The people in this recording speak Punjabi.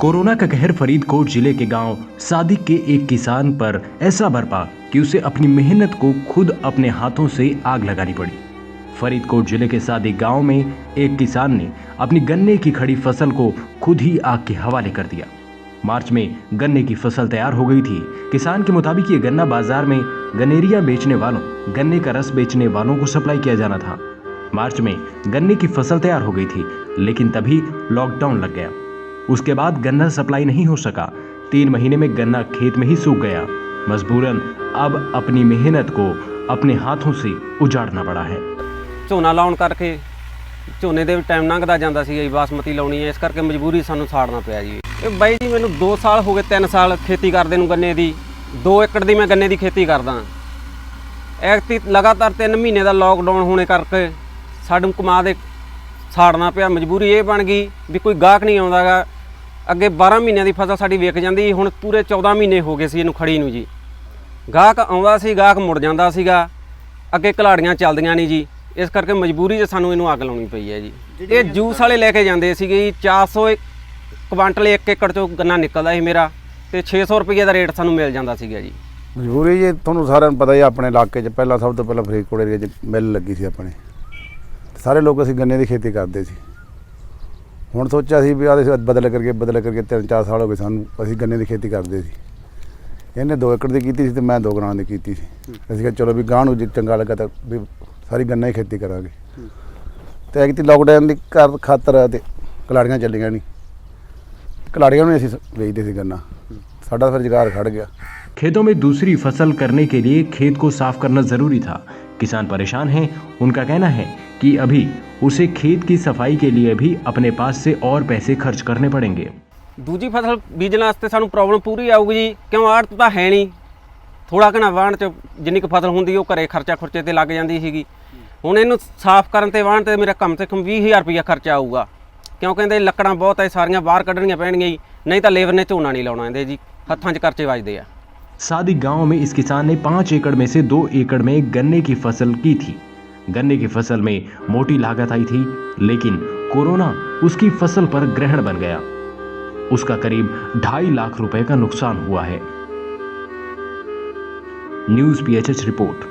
कोरोना का कहर फरीदकोट जिले के गांव सादिक के एक किसान पर ऐसा बरपा कि उसे अपनी मेहनत को खुद अपने हाथों से आग लगानी पड़ी। फरीदकोट जिले के सादिक गांव में एक किसान ने अपनी गन्ने की खड़ी फसल को खुद ही आग के हवाले कर दिया। मार्च में गन्ने की फसल तैयार हो गई थी। किसान के मुताबिक ये गन्ना बाजार में गन्नेरिया बेचने वालों, गन्ने का रस बेचने वालों को सप्लाई किया जाना था। मार्च में गन्ने की फसल तैयार हो गई थी, लेकिन तभी लॉकडाउन लग गया। उसके बाद गन्ना सप्लाई नहीं हो सका। 3 महीने में गन्ना खेत में ही सूख गया। मजबूरन अब अपनी मेहनत को अपने हाथों से उजाड़ना पड़ा है। ਝੋਨਾ ਲਾਉਣ ਕਰਕੇ ਝੋਨੇ ਦੇ ਵੀ ਟਾਈਮ ਲੰਘਦਾ ਜਾਂਦਾ ਸੀ ਜੀ, ਬਾਸਮਤੀ ਲਾਉਣੀ ਹੈ, ਇਸ ਕਰਕੇ ਮਜਬੂਰੀ ਸਾਨੂੰ ਸਾੜਨਾ ਪਿਆ ਜੀ। ਇਹ ਬਾਈ ਜੀ ਮੈਨੂੰ 2 ਸਾਲ ਹੋ ਗਏ, 3 ਸਾਲ ਖੇਤੀ ਕਰਦੇ ਨੂੰ ਗੰਨੇ ਦੀ। 2 ਏਕੜ ਦੀ ਮੈਂ ਗੰਨੇ ਦੀ ਖੇਤੀ ਕਰਦਾ। ਐਕਤੀ ਲਗਾਤਾਰ 3 ਮਹੀਨੇ ਦਾ ਲੋਕਡਾਊਨ ਹੋਣੇ ਕਰਕੇ ਸਾਨੂੰ ਕਮਾ ਦੇ ਸਾੜਨਾ ਪਿਆ। ਮਜਬੂਰੀ ਇਹ ਬਣ ਗਈ ਵੀ ਕੋਈ ਗਾਹਕ ਨਹੀਂ ਆਉਂਦਾਗਾ। ਅੱਗੇ 12 ਮਹੀਨਿਆਂ ਦੀ ਫਸਲ ਸਾਡੀ ਵਿਕ ਜਾਂਦੀ, ਹੁਣ ਪੂਰੇ 14 ਮਹੀਨੇ ਹੋ ਗਏ ਸੀ ਇਹਨੂੰ ਖੜੀ ਨੂੰ ਜੀ। ਗਾਹਕ ਆਉਂਦਾ ਸੀ, ਗਾਹਕ ਮੁੜ ਜਾਂਦਾ ਸੀਗਾ। ਅੱਗੇ ਘਲਾੜੀਆਂ ਚੱਲਦੀਆਂ ਨਹੀਂ ਜੀ, ਇਸ ਕਰਕੇ ਮਜਬੂਰੀ 'ਚ ਸਾਨੂੰ ਇਹਨੂੰ ਅੱਗ ਲਾਉਣੀ ਪਈ ਹੈ ਜੀ। ਇਹ ਜੂਸ ਵਾਲੇ ਲੈ ਕੇ ਜਾਂਦੇ ਸੀਗੇ ਜੀ। 400 ਕੁਆਂਟਲ 1 ਏਕੜ 'ਚੋਂ ਗੰਨਾ ਨਿਕਲਦਾ ਸੀ ਮੇਰਾ, ਤੇ 600 ਰੁਪਏ ਦਾ ਰੇਟ ਸਾਨੂੰ ਮਿਲ ਜਾਂਦਾ ਸੀਗਾ ਜੀ। ਮਜਬੂਰੀ ਜੀ, ਤੁਹਾਨੂੰ ਸਾਰਿਆਂ ਨੂੰ ਪਤਾ ਹੀ ਆਪਣੇ ਇਲਾਕੇ 'ਚ ਪਹਿਲਾਂ ਸਭ ਤੋਂ ਪਹਿਲਾਂ ਫਰੀਦਕੋਟ ਏਰੀਆ 'ਚ ਮਿਲ ਲੱਗੀ ਸੀ ਆਪਣੇ। ਸਾਰੇ ਲੋਕ ਅਸੀਂ ਗੰਨੇ ਦੀ ਖੇਤੀ ਕਰਦੇ ਸੀ। ਹੁਣ ਸੋਚਿਆ ਸੀ ਵੀ ਆਹ ਬਦਲ ਕਰਕੇ 3-4 ਸਾਲ ਹੋ ਗਏ ਸਾਨੂੰ, ਅਸੀਂ ਗੰਨੇ ਦੀ ਖੇਤੀ ਕਰਦੇ ਸੀ। ਇਹਨੇ 2 ਏਕੜ ਦੀ ਕੀਤੀ ਸੀ ਤੇ ਮੈਂ 2 ਕਨਾਲਾਂ ਦੀ ਕੀਤੀ ਸੀ। ਅਸੀਂ ਕਿਹਾ ਚਲੋ ਵੀ ਗਾਂਹ ਨੂੰ ਜੇ ਚੰਗਾ ਲੱਗਾ ਤਾਂ ਵੀ ਸਾਰੀ ਗੰਨਾ ਹੀ ਖੇਤੀ ਕਰਾਂਗੇ। ਤੇ ਐਕਤੀ ਲੋਕਡਾਊਨ ਦੀ ਖਾਤਰ ਤੇ ਕਲਾੜੀਆਂ ਚੱਲੀਆਂ ਨਹੀਂ। ਕਲਾੜੀਆਂ ਨੂੰ ਅਸੀਂ ਵੇਚਦੇ ਸੀ ਗੰਨਾ, ਸਾਡਾ ਫਿਰ ਰੁਜ਼ਗਾਰ ਖੜ गया। खेतों में दूसरी फसल करने के लिए खेत को साफ करना जरूरी था। किसान परेशान हैं। उनका कहना है कि अभी उसे खेत की सफाई के लिए भी अपने पास से और पैसे खर्च करने पड़ेंगे। ਦੂਜੀ ਫਸਲ ਬੀਜਣ ਵਾਸਤੇ ਸਾਨੂੰ ਪ੍ਰੋਬਲਮ ਪੂਰੀ ਆਊਗੀ ਜੀ, ਕਿਉਂ ਆੜਤ ਤਾਂ ਹੈ ਨਹੀਂ। ਥੋੜਾ ਘਣਾ ਵਾਹਣ 'ਚ ਜਿੰਨੀ ਕੁ ਫਸਲ ਹੁੰਦੀ ਉਹ ਘਰੇ ਖਰਚਾ ਖੁਰਚੇ ਤੇ ਲੱਗ ਜਾਂਦੀ ਸੀਗੀ। ਹੁਣ ਇਹਨੂੰ ਸਾਫ਼ ਕਰਨ ਤੇ ਵਾਹਣ ਤੇ ਮੇਰਾ ਕਮ ਸੇ ਕਮ 20,000 ਰੁਪਇਆ ਖਰਚਾ ਆਊਗਾ, ਕਿਉਂ ਕਹਿੰਦੇ ਲੱਕੜਾਂ ਬਹੁਤ ਹੈ, ਸਾਰੀਆਂ ਬਾਹਰ ਕੱਢਣੀਆਂ ਪੈਣਗੀਆਂ ਜੀ, ਨਹੀਂ ਤਾਂ ਲੇਬਰ ਨੇ ਝੋਨਾ ਨਹੀਂ ਲਾਉਣਾ ਇਹਦੇ ਜੀ, ਹੱਥਾਂ 'ਚ ਖਰਚੇ ਵੱਜਦੇ ਆ। सादिक गांव में इस किसान ने 5 एकड़ में से 2 एकड़ में गन्ने की फसल की थी। गन्ने की फसल में मोटी लागत आई थी, लेकिन कोरोना उसकी फसल पर ग्रहण बन गया। उसका करीब 2.5 लाख रुपए का नुकसान हुआ है। News PHH report.